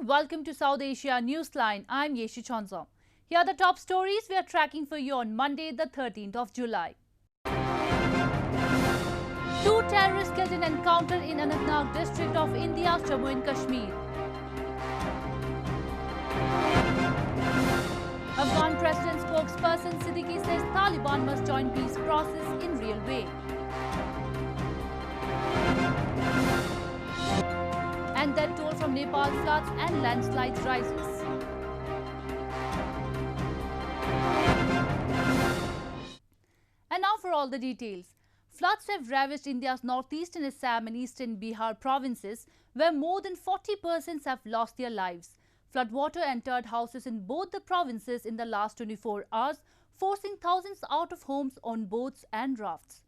welcome to South Asia Newsline. I'm Yeshi Chonzo. Here are the top stories we are tracking for you on Monday, the 13th of July. 2 terrorists killed in encounter in Anantnag district of India's Jammu and Kashmir. Afghan President spokesperson Sediqqi says Taliban must join peace process in real way. And death toll from Nepal floods and landslides rises. And now for all the details. Floods have ravaged India's northeastern Assam and eastern Bihar provinces, where more than 40 persons have lost their lives. Floodwater entered houses in both the provinces in the last 24 hours, forcing thousands out of homes on boats and rafts.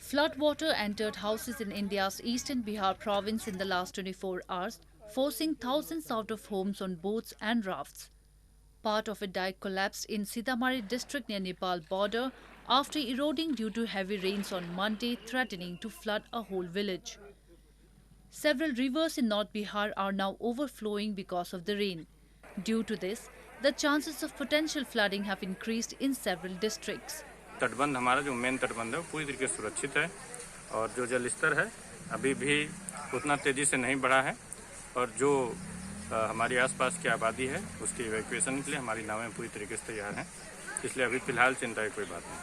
Floodwater entered houses in India's eastern Bihar province in the last 24 hours, forcing thousands out of homes on boats and rafts. Part of a dike collapsed in Sitamarhi district near Nepal border after eroding due to heavy rains on Monday, threatening to flood a whole village. Several rivers in North Bihar are now overflowing because of the rain. Due to this, the chances of potential flooding have increased in several districts. तटबंध हमारा जो main तटबंध है पूरी तरीके से सुरक्षित है और जो जल स्तर है अभी भी उतना तेजी से नहीं बढ़ा है और जो हमारी आसपास की आबादी है उसकी इवैक्यूएशन के लिए हमारी नावें पूरी तरीके से तैयार हैं इसलिए अभी फिलहाल चिंता की कोई बात नहीं.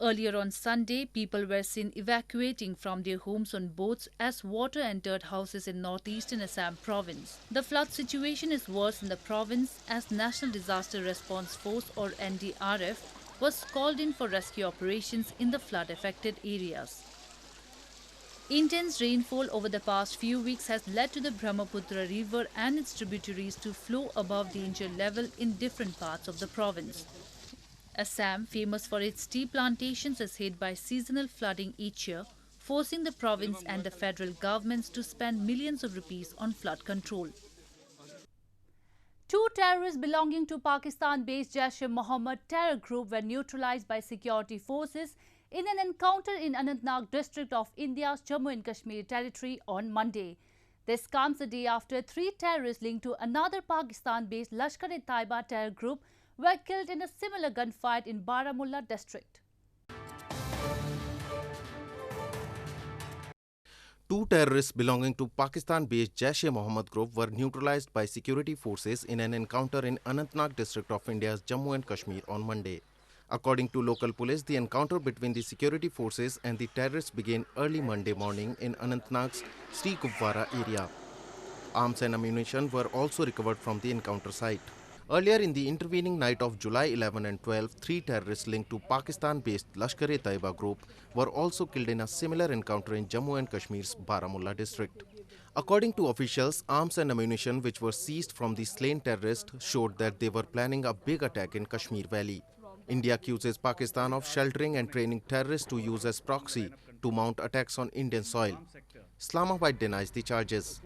Earlier on Sunday, people were seen evacuating from their homes on boats as water entered houses in northeastern Assam province. The flood situation is worse in the province as National Disaster Response Force or NDRF was called in for rescue operations in the flood-affected areas. Intense rainfall over the past few weeks has led to the Brahmaputra river and its tributaries to flow above danger level in different parts of the province. Assam, famous for its tea plantations, is hit by seasonal flooding each year, forcing the province and the federal governments to spend millions of rupees on flood control. 2 terrorists belonging to Pakistan-based Jaish-e-Mohammed terror group were neutralised by security forces in an encounter in Anantnag district of India's Jammu and Kashmir territory on Monday. This comes a day after 3 terrorists linked to another Pakistan-based Lashkar-e-Taiba terror group were killed in a similar gunfight in Baramulla district. 2 terrorists belonging to Pakistan-based Jaish-e-Mohammed group were neutralised by security forces in an encounter in Anantnag district of India's Jammu and Kashmir on Monday. According to local police, the encounter between the security forces and the terrorists began early Monday morning in Anantnag's Sri area. Arms and ammunition were also recovered from the encounter site. Earlier in the intervening night of July 11 and 12, 3 terrorists linked to Pakistan-based Lashkar-e-Taiba group were also killed in a similar encounter in Jammu and Kashmir's Baramulla district. According to officials, arms and ammunition which were seized from the slain terrorists showed that they were planning a big attack in Kashmir Valley. India accuses Pakistan of sheltering and training terrorists to use as proxy to mount attacks on Indian soil. Islamabad denies the charges.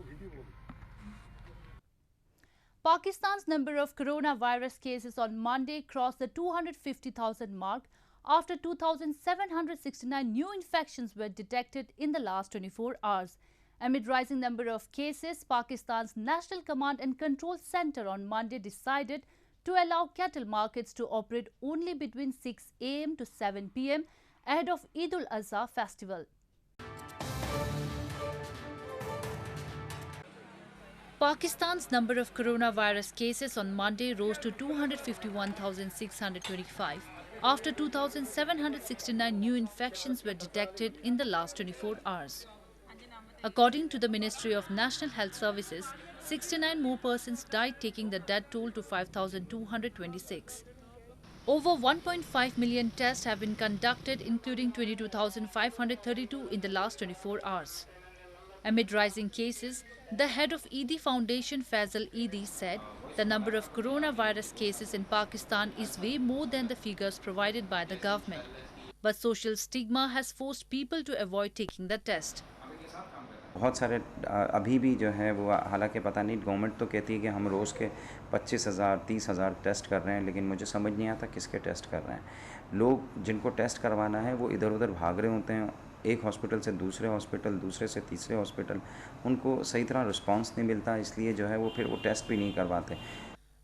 Pakistan's number of coronavirus cases on Monday crossed the 250,000 mark after 2,769 new infections were detected in the last 24 hours. Amid rising number of cases, Pakistan's National Command and Control Centre on Monday decided to allow cattle markets to operate only between 6 a.m. to 7 p.m. ahead of Eid-ul-Azha festival. Pakistan's number of coronavirus cases on Monday rose to 251,625 after 2,769 new infections were detected in the last 24 hours. According to the Ministry of National Health Services, 69 more persons died, taking the death toll to 5,226. Over 1.5 million tests have been conducted, including 22,532 in the last 24 hours. Amid rising cases, the head of Eid Foundation, Faisal Eid, said the number of coronavirus cases in Pakistan is way more than the figures provided by the government. But social stigma has forced people to avoid taking the test. बहुत सारे अभी भी जो है वो हालांकि पता नहीं गवर्नमेंट तो कहती है कि हम रोज़ के 25,000 30,000 टेस्ट कर रहे हैं, लेकिन मुझे समझ नहीं आता किसके टेस्ट कर रहे हैं. लोग जिनको टेस्ट करवाना है वो इधर उधर भाग रहे होते हैं. एक हॉस्पिटल से दूसरे हॉस्पिटल, दूसरे से तीसरे हॉस्पिटल, उनको सही तरह रिस्पांस नहीं मिलता, इसलिए जो है वो फिर वो टेस्ट भी नहीं करवाते।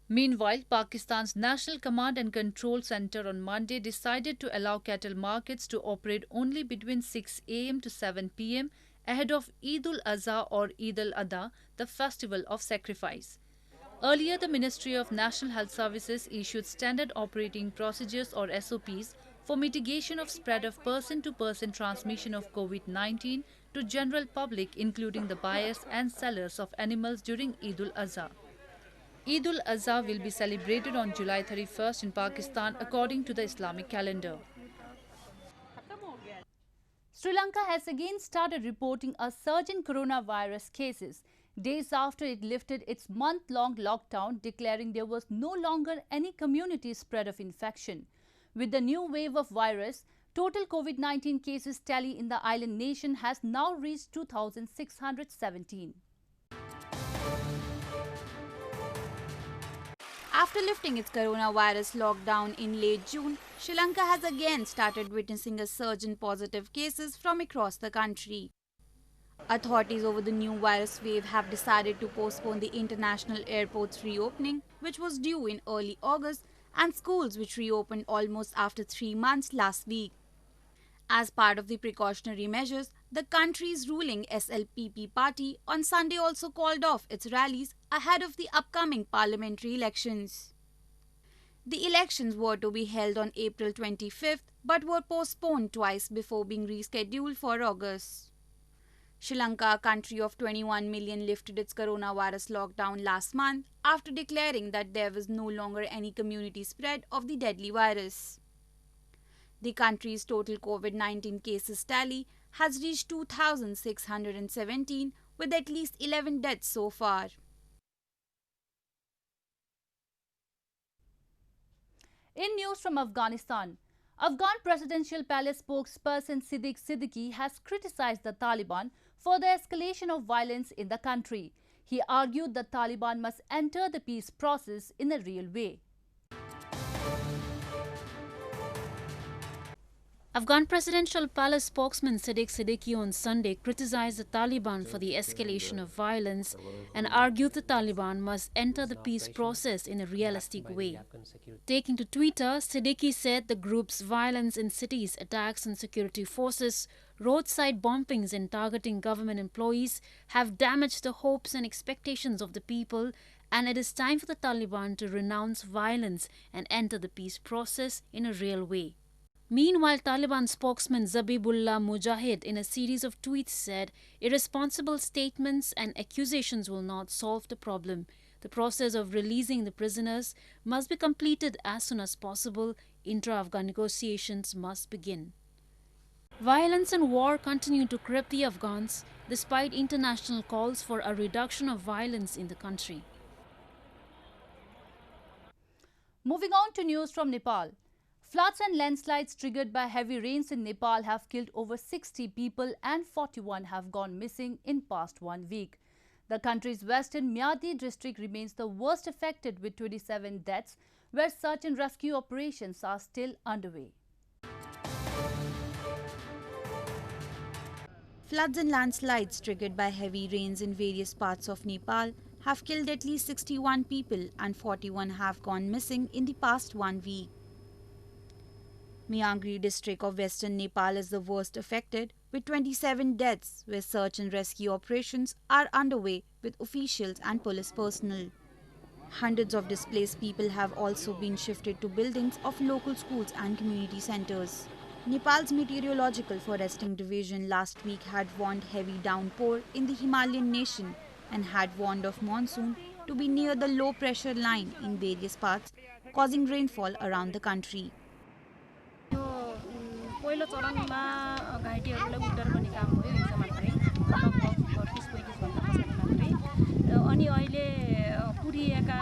Meanwhile, Pakistan's National Command and Control Center on Monday decided to allow cattle markets to operate only between 6 a.m. to 7 p.m. ahead of Eid-ul-Azha or Eid-ul-Adha, the festival of sacrifice. Earlier, the Ministry of National Health Services issued standard operating procedures or SOPs for mitigation of spread of person-to-person transmission of COVID-19 to general public, including the buyers and sellers of animals during Eid-ul-Azha. Eid-ul-Azha will be celebrated on July 31st in Pakistan according to the Islamic calendar. Sri Lanka has again started reporting a surge in coronavirus cases, days after it lifted its month-long lockdown, declaring there was no longer any community spread of infection. With the new wave of virus, total COVID-19 cases tally in the island nation has now reached 2,617. After lifting its coronavirus lockdown in late June, Sri Lanka has again started witnessing a surge in positive cases from across the country. Authorities over the new virus wave have decided to postpone the international airport's reopening, which was due in early August, and schools which reopened almost after 3 months last week. As part of the precautionary measures, the country's ruling SLPP party on Sunday also called off its rallies ahead of the upcoming parliamentary elections. The elections were to be held on April 25th but were postponed twice before being rescheduled for August. Sri Lanka, a country of 21 million, lifted its coronavirus lockdown last month after declaring that there was no longer any community spread of the deadly virus. The country's total COVID-19 cases tally has reached 2,617 with at least 11 deaths so far. In news from Afghanistan, Afghan Presidential Palace spokesperson Sediq Sediqqi has criticized the Taliban for the escalation of violence in the country. He argued the Taliban must enter the peace process in a real way. Afghan Presidential Palace spokesman Sediq Sediqqi on Sunday criticized the Taliban for the escalation of violence and argued the Taliban must enter the peace process in a realistic way. Taking to Twitter, Sediqqi said the group's violence in cities, attacks on security forces, roadside bombings and targeting government employees have damaged the hopes and expectations of the people, and it is time for the Taliban to renounce violence and enter the peace process in a real way. Meanwhile, Taliban spokesman Zabihullah Mujahid in a series of tweets said irresponsible statements and accusations will not solve the problem. The process of releasing the prisoners must be completed as soon as possible. Intra-Afghan negotiations must begin. Violence and war continue to grip the Afghans despite international calls for a reduction of violence in the country. Moving on to news from Nepal. Floods and landslides triggered by heavy rains in Nepal have killed over 60 people and 41 have gone missing in past 1 week. The country's western Myadi district remains the worst affected with 27 deaths, where search and rescue operations are still underway. Floods and landslides triggered by heavy rains in various parts of Nepal have killed at least 61 people and 41 have gone missing in the past 1 week. Myangri district of western Nepal is the worst affected with 27 deaths, where search and rescue operations are underway with officials and police personnel. Hundreds of displaced people have also been shifted to buildings of local schools and community centers. Nepal's Meteorological Foresting Division last week had warned heavy downpour in the Himalayan nation and had warned of monsoon to be near the low pressure line in various parts, causing rainfall around the country. पहिलो चरणमा घाइतेहरूलाई उद्धार गर्ने काम भयो हिजो मात्रै लगभग 30-35 घण्टा पछाडि मात्रै अनि अहिले पुरिएका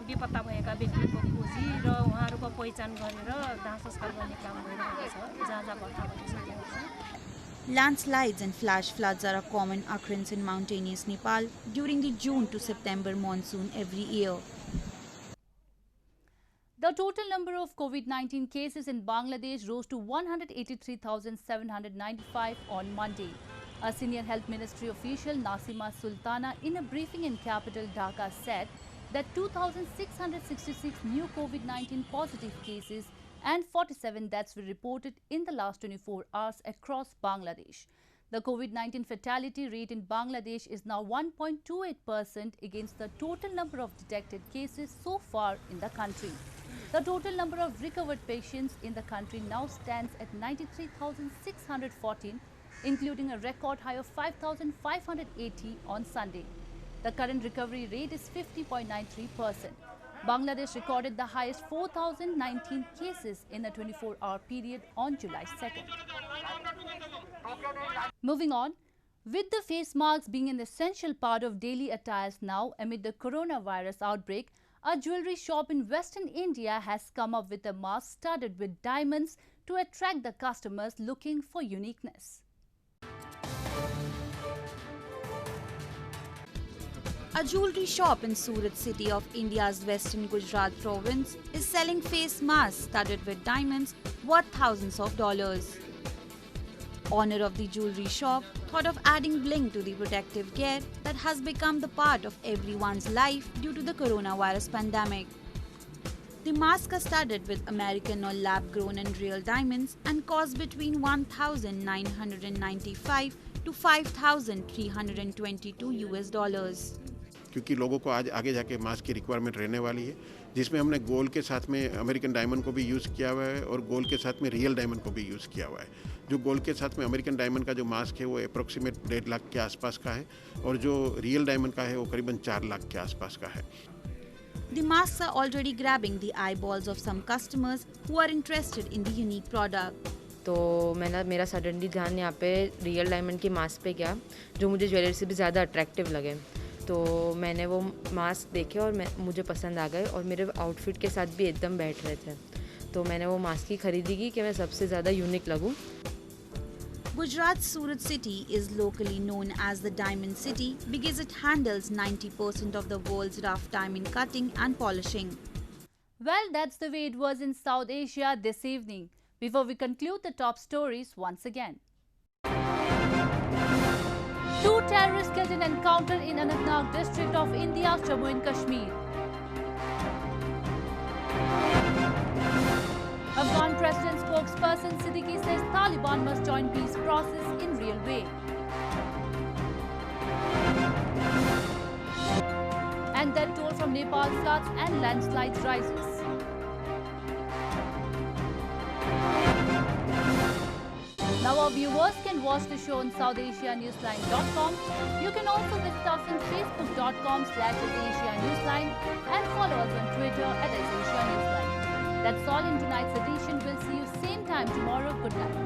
बेपत्ता भएका व्यक्तिको खोजी र उहाँहरूको पहिचान गरेर दाह संस्कार गर्ने काम भइरहेको छ जहाँ जहाँ भत्ता भइसकेको छ. Landslides and flash floods are a common occurrence in mountainous Nepal during the June to September monsoon every year. The The total number of COVID-19 cases in Bangladesh rose to 183,795 on Monday. A senior health ministry official, Nasima Sultana, in a briefing in capital Dhaka said that 2,666 new COVID-19 positive cases and 47 deaths were reported in the last 24 hours across Bangladesh. The COVID-19 fatality rate in Bangladesh is now 1.28% against the total number of detected cases so far in the country. The total number of recovered patients in the country now stands at 93,614, including a record high of 5,580 on Sunday. The current recovery rate is 50.93%. Bangladesh recorded the highest 4,019 cases in a 24-hour period on July 2nd. Moving on, with the face masks being an essential part of daily attires now amid the coronavirus outbreak, a jewelry shop in Western India has come up with a mask studded with diamonds to attract the customers looking for uniqueness. A jewelry shop in Surat city of India's western Gujarat province is selling face masks studded with diamonds worth thousands of dollars. Owner of the jewelry shop thought of adding bling to the protective gear that has become the part of everyone's life due to the coronavirus pandemic. The masks are studded with American or lab-grown and real diamonds and cost between $1,995 to $5,322 US. क्योंकि लोगों को आज आगे जाके mask की requirement रहने वाली है, जिसमें हमने गोल्ड के साथ में अमेरिकन डायमंड को भी यूज़ किया हुआ है और गोल्ड के साथ में रियल डायमंड को भी यूज़ किया हुआ है। जो गोल्ड के साथ में अमेरिकन डायमंड का जो मास्क है वो अप्रोक्सीमेट 1.5 लाख के आसपास का है और जो रियल डायमंड का है वो करीबन 4 लाख के आसपास का है। The masks are already grabbing the eyeballs of some customers who are interested in the unique product. तो मेरा सडनली ध्यान यहाँ पे रियल डायमंड के मास्क पे गया, जो मुझे ज्वेलरी से भी ज़्यादा अट्रैक्टिव लगे। तो मैंने वो मास्क देखे और मुझे पसंद आ गए और मेरे आउटफिट के साथ भी एकदम बैठ रहे थे। तो मैंने वो मास्क की खरीदी की कि मैं सबसे ज़्यादा unique लगूं। Gujarat's Surat city is locally known as the Diamond City because it handles 90% of the world's rough diamond cutting and polishing. Well, that's the way it was in South Asia this evening. Before we conclude the top stories once again. 2 terrorists killed in encounter in Anantnag district of India's Jammu and Kashmir. Afghan President spokesperson Sediq says Taliban must join peace process in real way. And that toll from Nepal floods and landslides rises. Now our viewers can watch the show on SouthAsiaNewsline.com. You can also visit us on Facebook.com/AsiaNewsline and follow us on Twitter @AsiaNewsline. That's all in tonight's edition. We'll see you same time tomorrow. Good night.